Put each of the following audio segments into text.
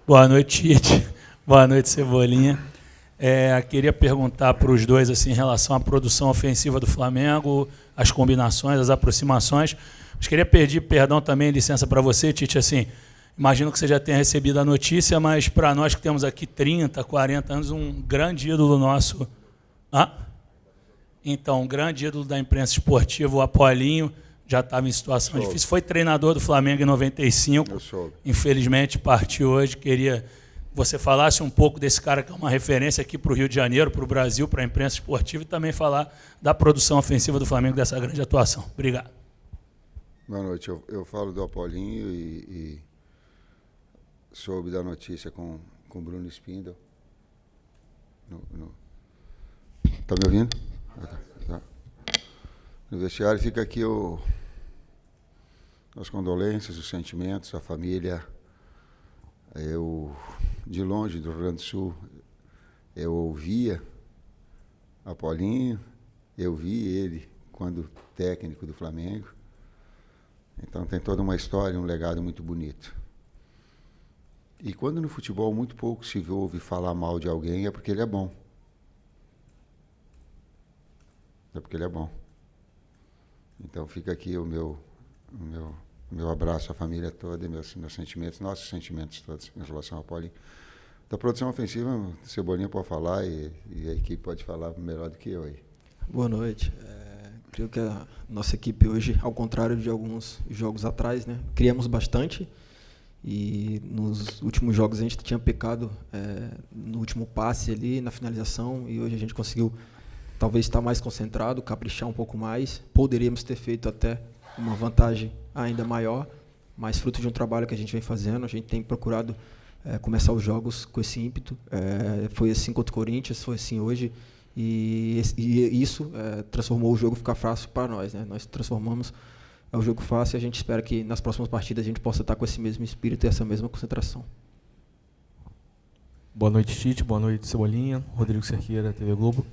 Boa noite, Tite. Boa noite, Cebolinha. Queria perguntar para os dois assim, em relação à produção ofensiva do Flamengo, as combinações, as aproximações. Mas queria pedir perdão também, licença para você, Tite. Assim, imagino que você já tenha recebido a notícia, mas para nós que temos aqui 30, 40 anos, um grande ídolo nosso. Então, um grande ídolo da imprensa esportiva, o Apolinho, já estava em situação difícil. Foi treinador do Flamengo em 95. Infelizmente, partiu hoje. Queria que você falasse um pouco desse cara que é uma referência aqui para o Rio de Janeiro, para o Brasil, para a imprensa esportiva, e também falar da produção ofensiva do Flamengo, dessa grande atuação. Obrigado. Boa noite. Eu falo do Apolinho e soube da notícia com o Bruno Spindel. Tá me ouvindo? Tá. No vestiário fica aqui as condolências, os sentimentos, a família. Eu, de longe do Rio Grande do Sul, eu ouvia Apolinho, eu vi ele quando técnico do Flamengo. Então tem toda uma história, um legado muito bonito. E quando no futebol muito pouco se ouve falar mal de alguém, é porque ele é bom. É porque ele é bom. Então fica aqui o meu abraço à família toda e meus sentimentos, nossos sentimentos todos em relação ao Paulinho. Da produção ofensiva, o Cebolinha pode falar e a equipe pode falar melhor do que eu aí. Boa noite. Creio que a nossa equipe hoje, ao contrário de alguns jogos atrás, né, criamos bastante e nos últimos jogos a gente tinha pecado no último passe ali, na finalização, e hoje a gente conseguiu talvez estar mais concentrado, caprichar um pouco mais. Poderíamos ter feito até uma vantagem ainda maior, mas fruto de um trabalho que a gente vem fazendo, a gente tem procurado começar os jogos com esse ímpeto. Foi assim contra o Corinthians, foi assim hoje, e isso transformou o jogo ficar fácil para nós, né? Nós transformamos o jogo fácil e a gente espera que nas próximas partidas a gente possa estar com esse mesmo espírito e essa mesma concentração. Boa noite, Tite. Boa noite, Cebolinha. Rodrigo Cerqueira, TV Globo.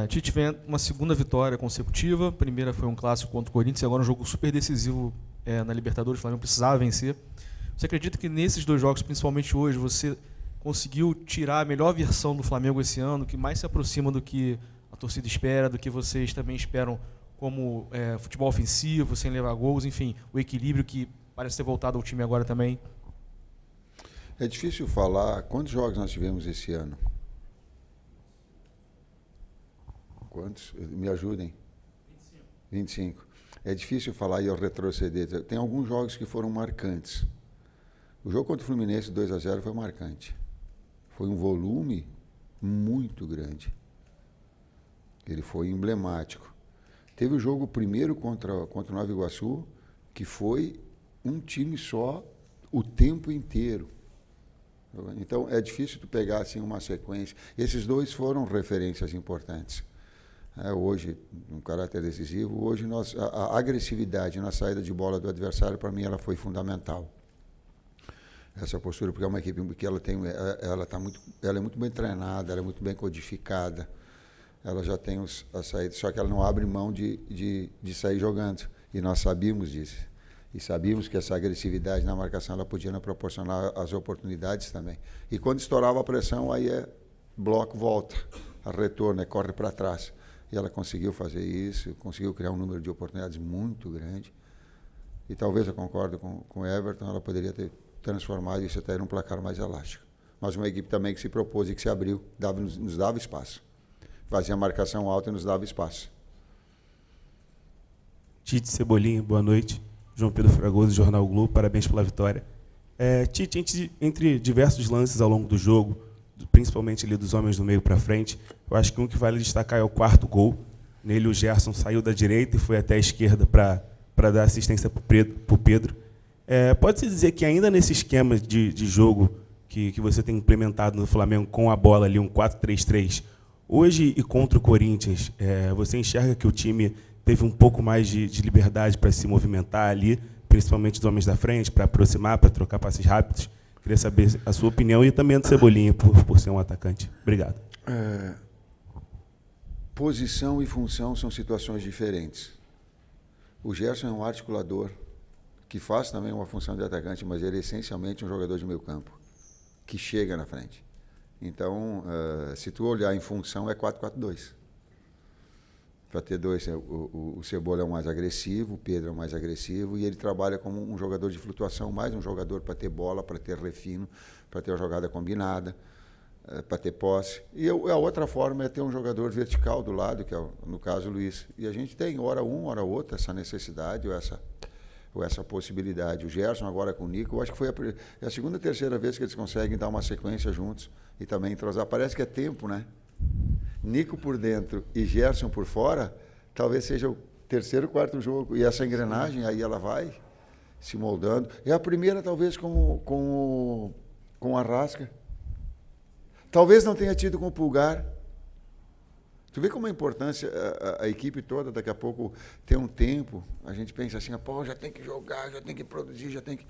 Tite vem uma segunda vitória consecutiva. A primeira foi um clássico contra o Corinthians e agora um jogo super decisivo na Libertadores. O Flamengo precisava vencer. Você acredita que nesses dois jogos, principalmente hoje, você conseguiu tirar a melhor versão do Flamengo esse ano, que mais se aproxima do que a torcida espera, do que vocês também esperam como futebol ofensivo, sem levar gols, enfim, o equilíbrio que parece ter voltado ao time agora também? É difícil falar quantos jogos nós tivemos esse ano. Quantos? Me ajudem. 25. É difícil falar e eu retroceder. Tem alguns jogos que foram marcantes. O jogo contra o Fluminense 2-0 foi marcante. Foi um volume muito grande. Ele foi emblemático. Teve o jogo primeiro contra o Nova Iguaçu, que foi um time só o tempo inteiro. Então é difícil tu pegar assim uma sequência. Esses dois foram referências importantes. Hoje, um caráter decisivo, hoje a agressividade na saída de bola do adversário, para mim, ela foi fundamental. Essa postura, porque é uma equipe que ela é muito bem treinada, ela é muito bem codificada, ela já tem as saídas, só que ela não abre mão de sair jogando. E nós sabíamos disso. E sabíamos que essa agressividade na marcação ela podia nos proporcionar as oportunidades também. E quando estourava a pressão, aí bloco, volta, retorno, corre para trás. E ela conseguiu fazer isso, conseguiu criar um número de oportunidades muito grande. E talvez, eu concordo com o Everton, ela poderia ter transformado isso até num placar mais elástico. Mas uma equipe também que se propôs e que se abriu, nos dava espaço. Fazia marcação alta e nos dava espaço. Tite, Cebolinha, boa noite. João Pedro Fragoso, Jornal Globo, parabéns pela vitória. Tite, entre diversos lances ao longo do jogo, principalmente ali dos homens do meio para frente, eu acho que um que vale destacar é o quarto gol. Nele o Gerson saiu da direita e foi até a esquerda para dar assistência para o Pedro. Pode-se dizer que ainda nesse esquema de jogo que você tem implementado no Flamengo com a bola ali, um 4-3-3, hoje e contra o Corinthians, você enxerga que o time teve um pouco mais de liberdade para se movimentar ali, principalmente os homens da frente, para aproximar, para trocar passes rápidos? Queria saber a sua opinião e também a do Cebolinha, por ser um atacante. Obrigado. Posição e função são situações diferentes. O Gerson é um articulador, que faz também uma função de atacante, mas ele é essencialmente um jogador de meio campo. que chega na frente. Então, se tu olhar em função, é 4-4-2. Para ter dois, o Cebola é o mais agressivo, o Pedro é o mais agressivo, e ele trabalha como um jogador de flutuação, mais um jogador para ter bola, para ter refino, para ter uma jogada combinada, para ter posse. E a outra forma é ter um jogador vertical do lado, que é, no caso, o Luiz. E a gente tem, hora um, hora outra, essa necessidade ou essa possibilidade. O Gerson agora com o Nico, eu acho que foi a segunda, terceira vez que eles conseguem dar uma sequência juntos e também entrosar. Parece que é tempo, né? Nico por dentro e Gerson por fora, talvez seja o terceiro, quarto jogo. E essa engrenagem, aí ela vai se moldando. É a primeira, talvez, com o Arrasca. Talvez não tenha tido com o Pulgar. Tu vê como a importância, a equipe toda, daqui a pouco, tem um tempo, a gente pensa assim, pô, já tem que jogar, já tem que produzir, já tem que...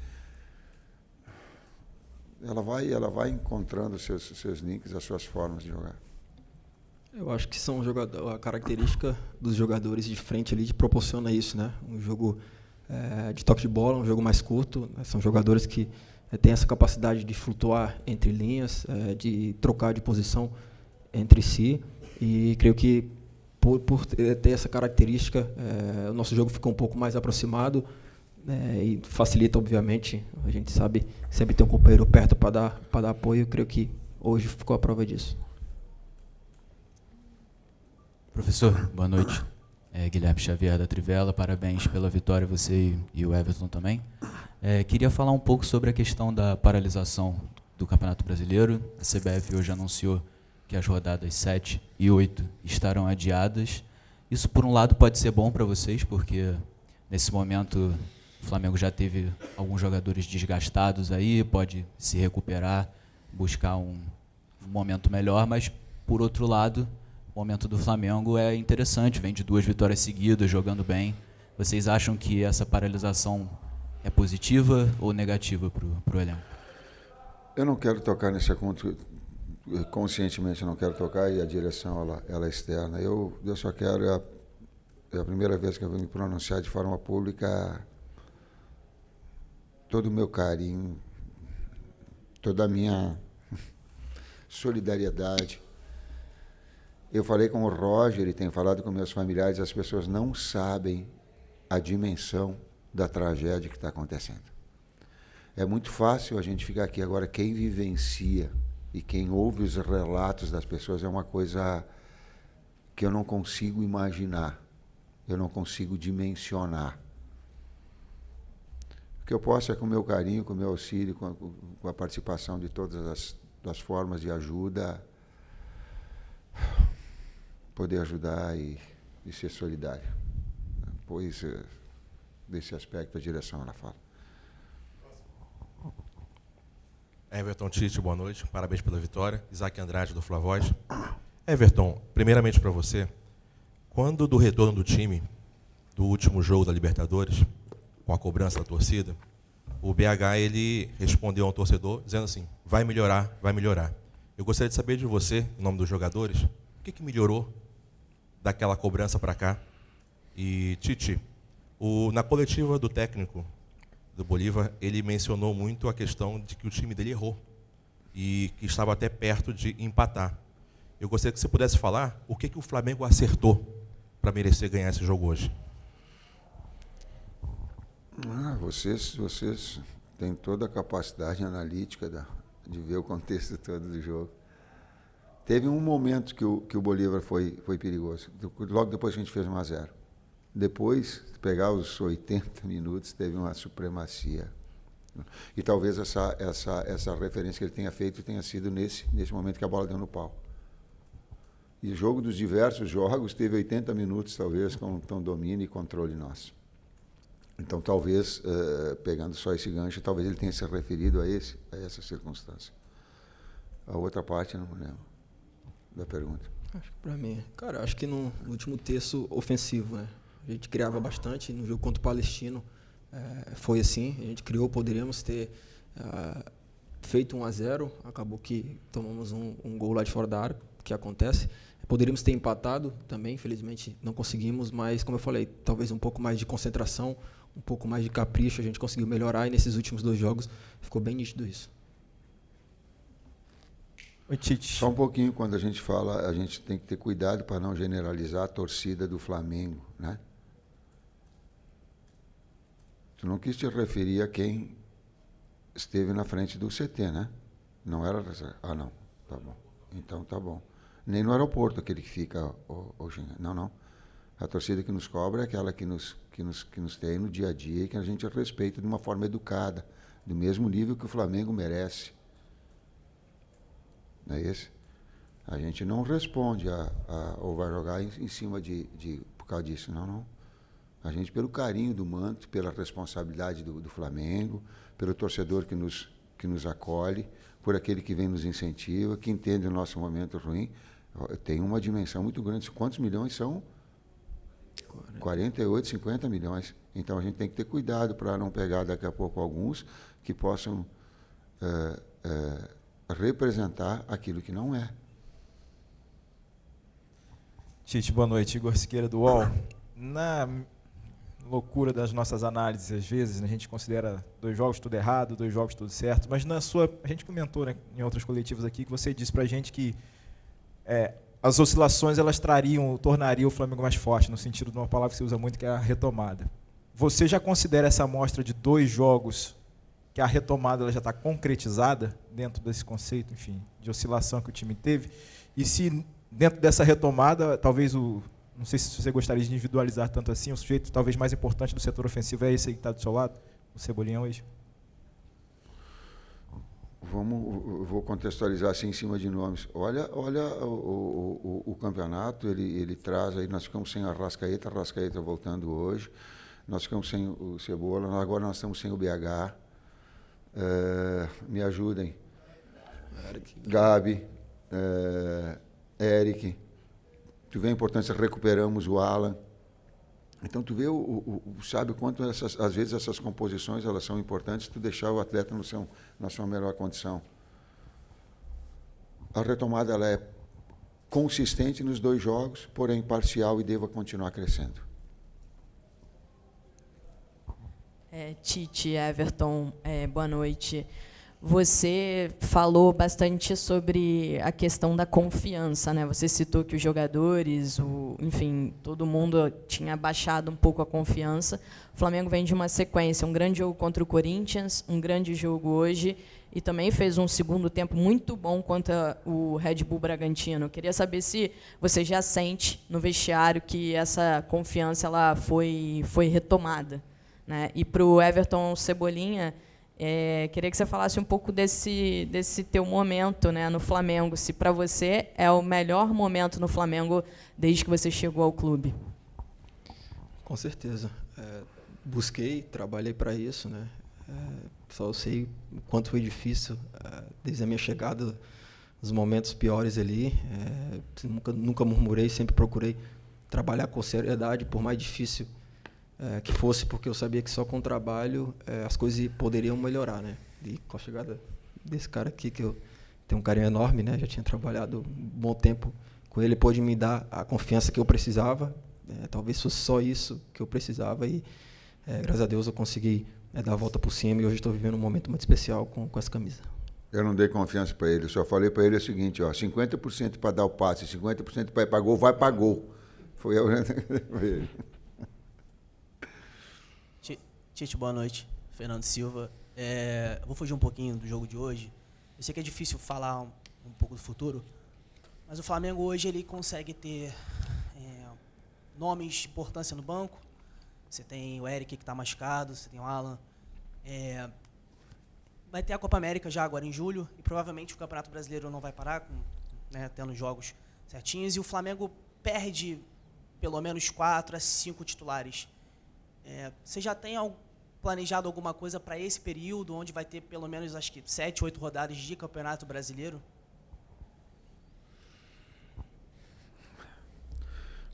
Ela vai encontrando os seus links, as suas formas de jogar. Eu acho que são a característica dos jogadores de frente ali proporciona isso, né? Um jogo de toque de bola, um jogo mais curto, né? São jogadores que têm essa capacidade de flutuar entre linhas, de trocar de posição entre si, e creio que por ter essa característica, o nosso jogo fica um pouco mais aproximado, e facilita, obviamente. A gente sabe sempre ter um companheiro perto para dar apoio. Eu creio que hoje ficou a prova disso. Professor, boa noite. Guilherme Xavier da Trivela, parabéns pela vitória, você e o Everton também. Queria falar um pouco sobre a questão da paralisação do Campeonato Brasileiro. A CBF hoje anunciou que as rodadas 7 e 8 estarão adiadas. Isso, por um lado, pode ser bom para vocês, porque nesse momento o Flamengo já teve alguns jogadores desgastados aí, pode se recuperar, buscar um momento melhor, mas, por outro lado, o momento do Flamengo é interessante, vem de 2 vitórias seguidas, jogando bem. Vocês acham que essa paralisação é positiva ou negativa para o elenco? Eu não quero tocar nesse assunto, conscientemente não quero tocar, e a direção ela é externa. Eu só quero, é a primeira vez que eu vou me pronunciar de forma pública, todo o meu carinho, toda a minha solidariedade. Eu falei com o Roger e tenho falado com meus familiares, as pessoas não sabem a dimensão da tragédia que está acontecendo. É muito fácil a gente ficar aqui agora, quem vivencia e quem ouve os relatos das pessoas é uma coisa que eu não consigo imaginar, eu não consigo dimensionar. O que eu posso é, com o meu carinho, com o meu auxílio, com a participação de todas as formas de ajuda, poder ajudar e ser solidário. Pois, desse aspecto, a direção ela fala. Everton Tite, boa noite. Parabéns pela vitória. Isaac Andrade, do Flavoz. Everton, primeiramente para você, quando do retorno do time, do último jogo da Libertadores, com a cobrança da torcida, o BH ele respondeu ao torcedor dizendo assim, vai melhorar, vai melhorar. Eu gostaria de saber de você, em nome dos jogadores, o que melhorou daquela cobrança para cá? E, Tite, na coletiva do técnico do Bolívar, ele mencionou muito a questão de que o time dele errou e que estava até perto de empatar. Eu gostaria que você pudesse falar o que o Flamengo acertou para merecer ganhar esse jogo hoje. Vocês têm toda a capacidade analítica de ver o contexto todo do jogo. Teve um momento que o Bolívar foi perigoso, logo depois que a gente fez 1-0. Depois, pegar os 80 minutos, teve uma supremacia. E talvez essa referência que ele tenha feito tenha sido nesse momento que a bola deu no pau. E o jogo dos diversos jogos teve 80 minutos, talvez, com domínio e controle nosso. Então, talvez, pegando só esse gancho, talvez ele tenha se referido a essa circunstância. A outra parte, eu não me lembro da pergunta. Acho que para mim, cara, acho que no último terço ofensivo, né? A gente criava bastante no jogo contra o Palestino, foi assim, a gente criou, poderíamos ter feito 1-0, acabou que tomamos um gol lá de fora da área, que acontece. Poderíamos ter empatado também, infelizmente não conseguimos, mas como eu falei, talvez um pouco mais de concentração, um pouco mais de capricho, a gente conseguiu melhorar, e nesses últimos 2 jogos ficou bem nítido isso. Oi, Tite. Só um pouquinho, quando a gente fala, a gente tem que ter cuidado para não generalizar a torcida do Flamengo, né? Tu não quis te referir a quem esteve na frente do CT, né? Não era... Ah, não. Tá bom. Então, tá bom. Nem no aeroporto, aquele que fica hoje. Não, não. A torcida que nos cobra é aquela que nos tem no dia a dia e que a gente respeita de uma forma educada, do mesmo nível que o Flamengo merece. Não é esse? A gente não responde ou vai jogar em cima por causa disso. Não, não. A gente, pelo carinho do manto, pela responsabilidade do Flamengo, pelo torcedor que nos acolhe, por aquele que vem nos incentiva, que entende o nosso momento ruim, tem uma dimensão muito grande. Quantos milhões são? 48, 50 milhões. Então a gente tem que ter cuidado para não pegar daqui a pouco alguns que possam representar aquilo que não é. Tite, boa noite. Igor Siqueira, do UOL. Na loucura das nossas análises, às vezes, né, a gente considera 2 jogos tudo errado, 2 jogos tudo certo, mas a gente comentou, né, em outros coletivos aqui que você disse para a gente que as oscilações elas tornariam o Flamengo mais forte, no sentido de uma palavra que você usa muito, que é a retomada. Você já considera essa amostra de 2 jogos que a retomada ela já está concretizada dentro desse conceito, enfim, de oscilação que o time teve? E se dentro dessa retomada, talvez não sei se você gostaria de individualizar tanto assim, o sujeito talvez mais importante do setor ofensivo é esse aí que está do seu lado, o Cebolinha hoje? Vou contextualizar assim em cima de nomes. Olha o campeonato, ele traz aí, nós ficamos sem a Arrascaeta voltando hoje, nós ficamos sem o Cebola, agora nós estamos sem o BH. Me ajudem. Gabi, Eric. Tu vê a importância, recuperamos o Alan. Então, tu vê, sabe quanto, às vezes, essas composições elas são importantes, tu deixar o atleta na sua melhor condição. A retomada ela é consistente nos 2 jogos, porém parcial e deva continuar crescendo. Tite, Everton, boa noite. Você falou bastante sobre a questão da confiança, né? Você citou que os jogadores, enfim, todo mundo tinha baixado um pouco a confiança. O Flamengo vem de uma sequência, um grande jogo contra o Corinthians, um grande jogo hoje, e também fez um segundo tempo muito bom contra o Red Bull Bragantino. Eu queria saber se você já sente no vestiário que essa confiança ela foi retomada, né? E para o Everton Cebolinha, queria que você falasse um pouco desse teu momento, né, no Flamengo, se para você é o melhor momento no Flamengo desde que você chegou ao clube. Com certeza. Busquei, trabalhei para isso, né? Só sei o quanto foi difícil desde a minha chegada, os momentos piores ali. Nunca murmurei, sempre procurei trabalhar com seriedade, por mais difícil que fosse, porque eu sabia que só com o trabalho as coisas poderiam melhorar, né? E com a chegada desse cara aqui, que eu tenho um carinho enorme, né? Já tinha trabalhado um bom tempo com ele, pôde me dar a confiança que eu precisava. Talvez fosse só isso que eu precisava e, graças a Deus, eu consegui dar a volta por cima e hoje estou vivendo um momento muito especial com essa camisa. Eu não dei confiança para ele, eu só falei para ele o seguinte, 50% para dar o passe, 50% para ir para gol, vai para gol. Foi eu. Tite, boa noite. Fernando Silva. Vou fugir um pouquinho do jogo de hoje. Eu sei que é difícil falar um pouco do futuro, mas o Flamengo hoje ele consegue ter nomes de importância no banco. Você tem o Eric que está machucado, você tem o Alan. Vai ter a Copa América já agora em julho e provavelmente o Campeonato Brasileiro não vai parar, tendo jogos certinhos. E o Flamengo perde pelo menos 4 a 5 titulares. Você já tem planejado alguma coisa para esse período, onde vai ter pelo menos, acho que 7, 8 rodadas de Campeonato Brasileiro?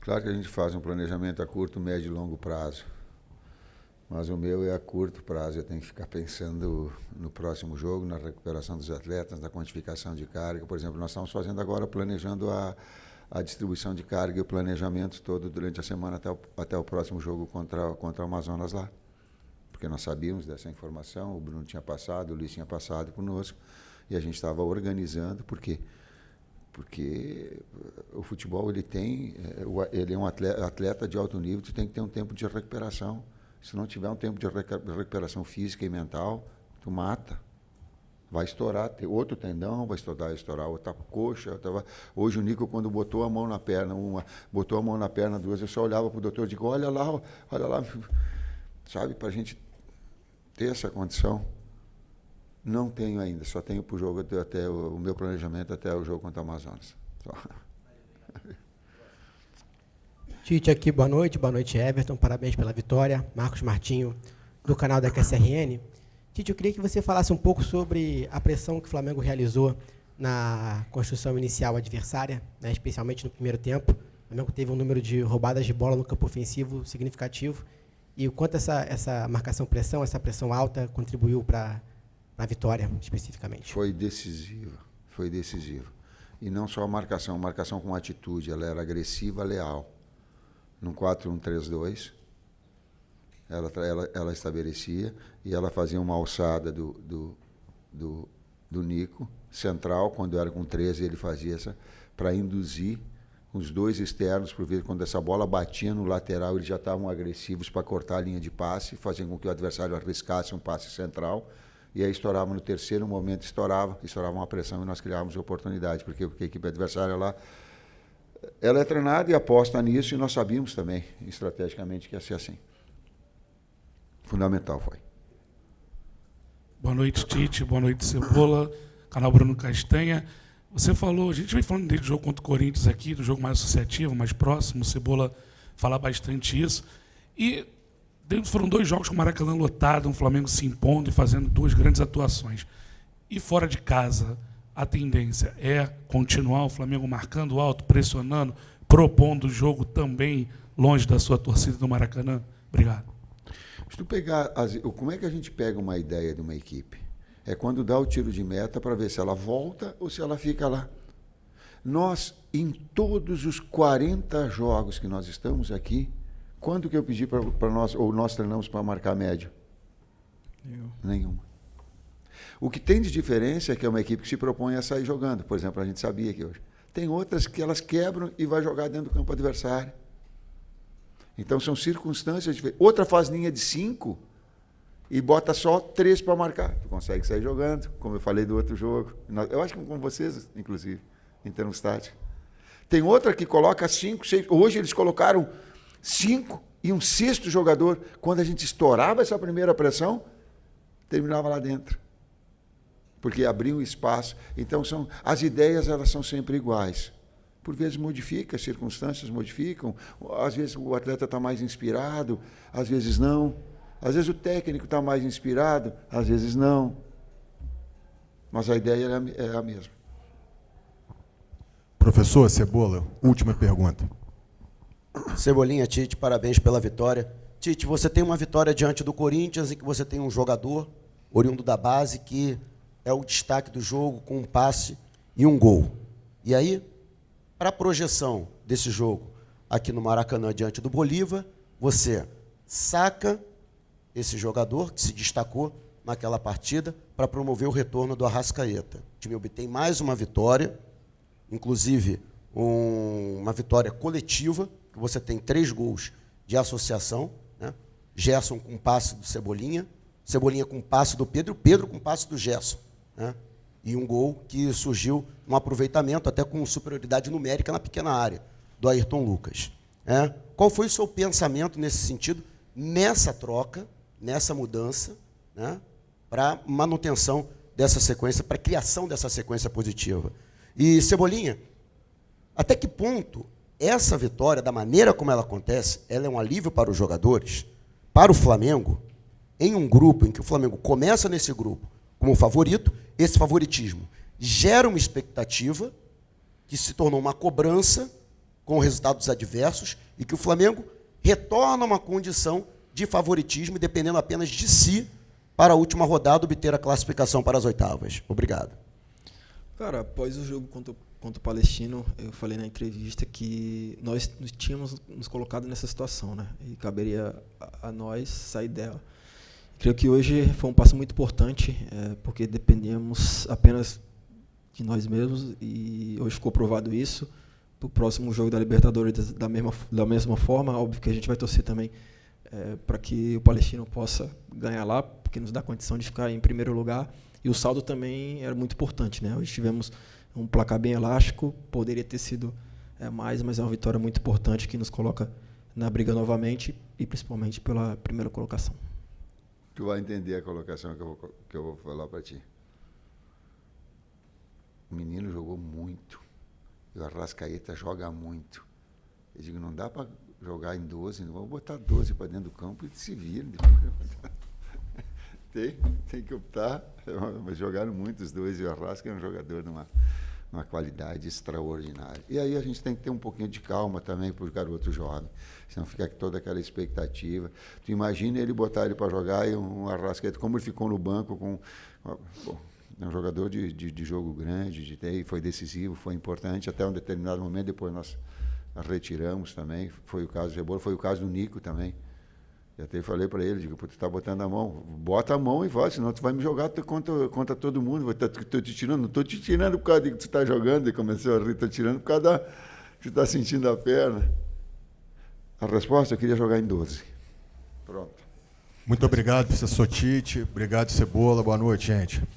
Claro que a gente faz um planejamento a curto, médio e longo prazo. Mas o meu é a curto prazo. Eu tenho que ficar pensando no próximo jogo, na recuperação dos atletas, na quantificação de carga. Por exemplo, nós estamos fazendo agora, planejando a distribuição de carga e o planejamento todo durante a semana até o próximo jogo contra o Amazonas lá. Porque nós sabíamos dessa informação, o Bruno tinha passado, o Luiz tinha passado conosco, e a gente estava organizando, porque Porque o futebol ele é um atleta de alto nível, tu tem que ter um tempo de recuperação. Se não tiver um tempo de recuperação física e mental, tu mata. Vai estourar outro tendão, vai estourar outra coxa. Hoje o Nico, quando botou a mão na perna, botou a mão na perna duas, eu só olhava para o doutor e digo, olha lá, sabe, para a gente ter essa condição. Não tenho ainda, só tenho para o jogo até o meu planejamento até o jogo contra o Amazonas. Só. Tite aqui, boa noite Everton, parabéns pela vitória. Marcos Martinho, do canal da QSRN. Tite, eu queria que você falasse um pouco sobre a pressão que o Flamengo realizou na construção inicial adversária, né, especialmente no primeiro tempo. O Flamengo teve um número de roubadas de bola no campo ofensivo significativo. E o quanto essa marcação-pressão, essa pressão alta contribuiu para a vitória, especificamente? Foi decisiva. E não só a marcação com atitude, ela era agressiva, leal. No 4-1-3-2, ela estabelecia e ela fazia uma alçada do Nico, central, quando era com 13, ele fazia essa, para induzir os dois externos, porque quando essa bola batia no lateral, eles já estavam agressivos para cortar a linha de passe, fazendo com que o adversário arriscasse um passe central, e aí estourava no terceiro momento, estourava uma pressão e nós criávamos oportunidade, porque a equipe adversária lá, ela é treinada e aposta nisso, e nós sabíamos também, estrategicamente, que ia ser assim. Fundamental foi. Boa noite, Tite. Boa noite, Cebola. Canal Bruno Castanha. Você falou, a gente vem falando desde o jogo contra o Corinthians aqui, do jogo mais associativo, mais próximo, o Cebola fala bastante isso. E foram 2 jogos com o Maracanã lotado, um Flamengo se impondo e fazendo 2 grandes atuações. E fora de casa, a tendência é continuar o Flamengo marcando alto, pressionando, propondo o jogo também longe da sua torcida do Maracanã? Obrigado. Se tu pegar, como é que a gente pega uma ideia de uma equipe? É quando dá o tiro de meta para ver se ela volta ou se ela fica lá. Nós, em todos os 40 jogos que nós estamos aqui, quando que eu pedi para nós, ou nós treinamos para marcar médio? Nenhuma. O que tem de diferença é que é uma equipe que se propõe a sair jogando. Por exemplo, a gente sabia que hoje. Tem outras que elas quebram e vai jogar dentro do campo adversário. Então, são circunstâncias diferentes. Outra faz linha de 5 e bota só 3 para marcar. Tu consegue sair jogando, como eu falei do outro jogo. Eu acho que com vocês, inclusive, em termos táticos. Tem outra que coloca 5, 6. Hoje eles colocaram 5 e um 6º jogador. Quando a gente estourava essa primeira pressão, terminava lá dentro. Porque abria um espaço. Então, as ideias elas são sempre iguais. Por vezes modifica, as circunstâncias modificam, às vezes o atleta está mais inspirado, às vezes não, às vezes o técnico está mais inspirado, às vezes não. Mas a ideia é a mesma. Professor Cebola, última pergunta. Cebolinha, Tite, parabéns pela vitória. Tite, você tem uma vitória diante do Corinthians em que você tem um jogador oriundo da base que é o destaque do jogo com um passe e um gol. E aí, para a projeção desse jogo aqui no Maracanã diante do Bolívar, você saca esse jogador que se destacou naquela partida para promover o retorno do Arrascaeta. O time obtém mais uma vitória, inclusive uma vitória coletiva, que você tem 3 gols de associação, né? Gerson com passe do Cebolinha, Cebolinha com passe do Pedro, Pedro com passe do Gerson, né? E um gol que surgiu um aproveitamento até com superioridade numérica na pequena área do Ayrton Lucas. Qual foi o seu pensamento nesse sentido, nessa troca, nessa mudança, né, para manutenção dessa sequência, para a criação dessa sequência positiva? E, Cebolinha, até que ponto essa vitória, da maneira como ela acontece, ela é um alívio para os jogadores, para o Flamengo, em um grupo em que o Flamengo começa nesse grupo como favorito, esse favoritismo gera uma expectativa que se tornou uma cobrança com resultados adversos e que o Flamengo retorna a uma condição de favoritismo, dependendo apenas de si, para a última rodada obter a classificação para as oitavas. Obrigado. Cara, após o jogo contra o Palestino, eu falei na entrevista que nós tínhamos nos colocado nessa situação, né? E caberia a nós sair dela. Creio que hoje foi um passo muito importante, porque dependemos apenas de nós mesmos, e hoje ficou provado isso. Para o próximo jogo da Libertadores, da mesma forma, óbvio que a gente vai torcer também para que o Palestino possa ganhar lá, porque nos dá condição de ficar em primeiro lugar, e o saldo também era muito importante, né? Hoje tivemos um placar bem elástico, poderia ter sido mais, mas é uma vitória muito importante que nos coloca na briga novamente, e principalmente pela primeira colocação. Tu vai entender a colocação que eu vou falar para ti. O menino jogou muito. E o Arrascaeta joga muito. Eu digo, não dá para jogar em 12, não vamos botar 12 para dentro do campo e se vira. Tem que optar. Mas jogaram muito os dois, e o Arrasca é um jogador de uma qualidade extraordinária. E aí a gente tem que ter um pouquinho de calma também para os garotos jovens, senão fica toda aquela expectativa. Tu imagina ele botar ele para jogar e um Arrascaeta, como ele ficou no banco com... É um jogador de jogo grande, foi decisivo, foi importante, até um determinado momento, depois nós retiramos também. Foi o caso do Cebola, foi o caso do Nico também. E até falei para ele, digo, tu está botando a mão, bota a mão e vai, senão tu vai me jogar contra todo mundo. Tô te tirando, não estou te tirando por causa de que tu está jogando, e começou a rir, estou tirando por causa que tu está sentindo a perna. A resposta, eu queria jogar em 12. Pronto. Muito obrigado, professor Tite. Obrigado, Cebola. Boa noite, gente.